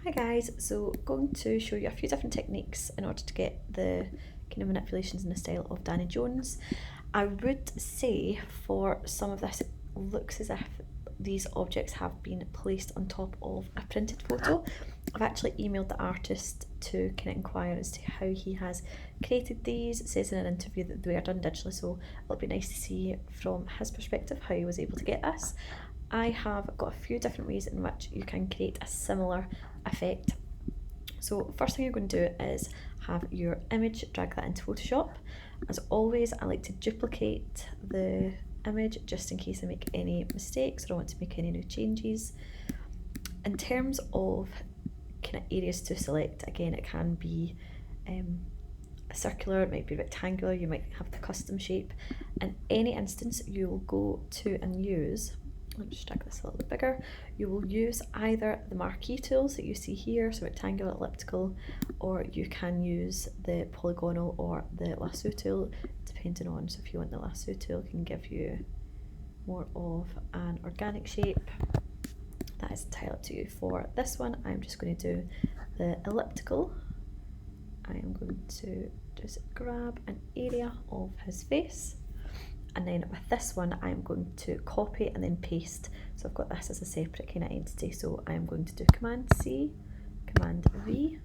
Hi guys, so going to show you a few different techniques in order to get the kind of manipulations in the style of Danny Jones. I would say for some of this it looks as if these objects have been placed on top of a printed photo. I've actually emailed the artist to kind of inquire as to how he has created these. It says in an interview that they are done digitally, so it'll be nice to see from his perspective how he was able to get this. I have got a few different ways in which you can create a similar effect. So first thing you're going to do is have your image, drag that into Photoshop. As always, I like to duplicate the image just in case I make any mistakes or I want to make any new changes. In terms of kind of areas to select, again, it can be circular, it might be rectangular, you might have the custom shape. In any instance, you will go to and use, let me just drag this a little bit bigger, you will use either the marquee tools that you see here, so rectangular, elliptical, or you can use the polygonal or the lasso tool, depending on, so if you want the lasso tool, it can give you more of an organic shape. That is entirely up to you. For this one, I'm just going to do the elliptical. I am going to just grab an area of his face, and then with this one I'm going to copy and then paste. So I've got this as a separate kind of entity, so I'm going to do Command C, Command V,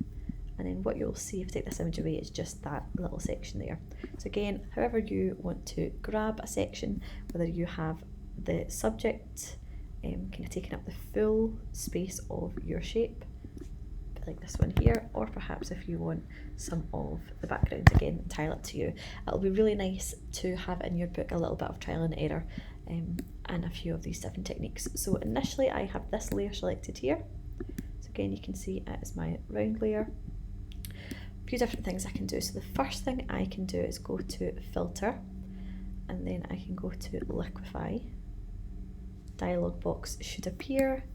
and then what you'll see if I take this image away is just that little section there. So again, however you want to grab a section, whether you have the subject kind of taking up the full space of your shape, like this one here, or perhaps if you want some of the background, again, entirely up to you. It'll be really nice to have in your book a little bit of trial and error and a few of these different techniques. So initially I have this layer selected here. So again, you can see it is my round layer. A few different things I can do. So the first thing I can do is go to Filter, and then I can go to Liquify. Dialog box should appear.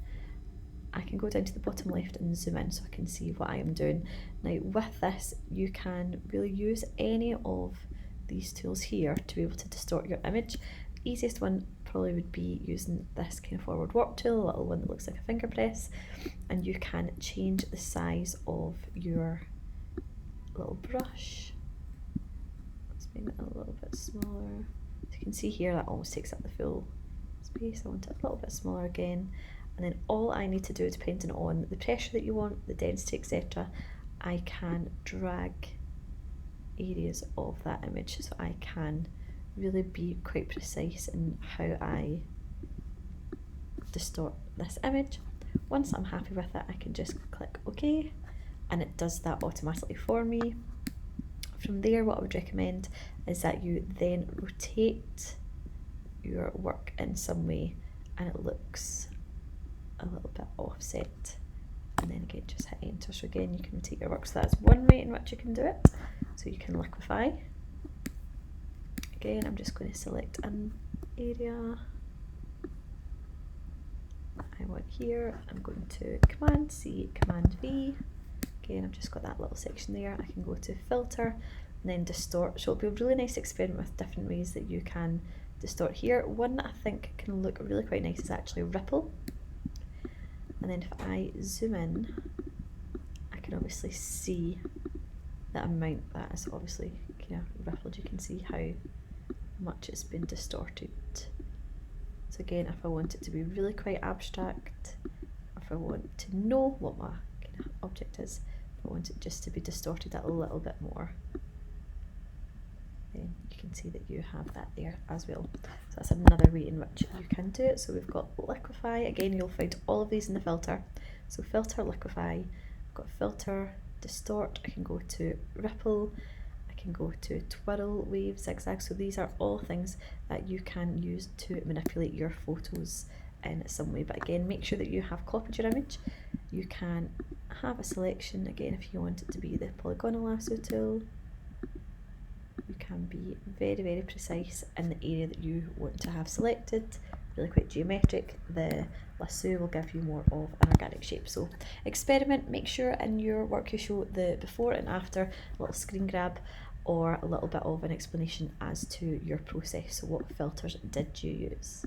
I can go down to the bottom left and zoom in so I can see what I am doing. Now with this, you can really use any of these tools here to be able to distort your image. The easiest one probably would be using this kind of forward warp tool, a little one that looks like a finger press, and you can change the size of your little brush. Let's make it a little bit smaller. As you can see here, that almost takes up the full space. I want it a little bit smaller again. And then all I need to do, depending on the pressure that you want, the density, etc., I can drag areas of that image, so I can really be quite precise in how I distort this image. Once I'm happy with it, I can just click OK, and it does that automatically for me. From there, what I would recommend is that you then rotate your work in some way and it looks a little bit offset, and then again just hit enter. So again, you can rotate your work. So that's one way in which you can do it. So you can liquefy. Again, I'm just going to select an area I want here. I'm going to Command C, Command V. Again, I've just got that little section there. I can go to Filter and then Distort. So it'll be a really nice experiment with different ways that you can distort here. One that I think can look really quite nice is actually Ripple. And then if I zoom in, I can obviously see the amount that is obviously kind of rippled. You can see how much it's been distorted. So again, if I want it to be really quite abstract, if I want to know what my kind of object is, if I want it just to be distorted a little bit more, then you can see that you have that there as well. So that's another way in which you can do it. So we've got Liquify. Again, you'll find all of these in the filter. So Filter, Liquify. I've got Filter, Distort. I can go to Ripple. I can go to Twirl, Wave, Zigzag. So these are all things that you can use to manipulate your photos in some way. But again, make sure that you have copied your image. You can have a selection, again, if you want it to be the polygonal lasso tool. You can be very, very precise in the area that you want to have selected, really quite geometric. The lasso will give you more of an organic shape. So experiment, make sure in your work you show the before and after, a little screen grab or a little bit of an explanation as to your process. So what filters did you use?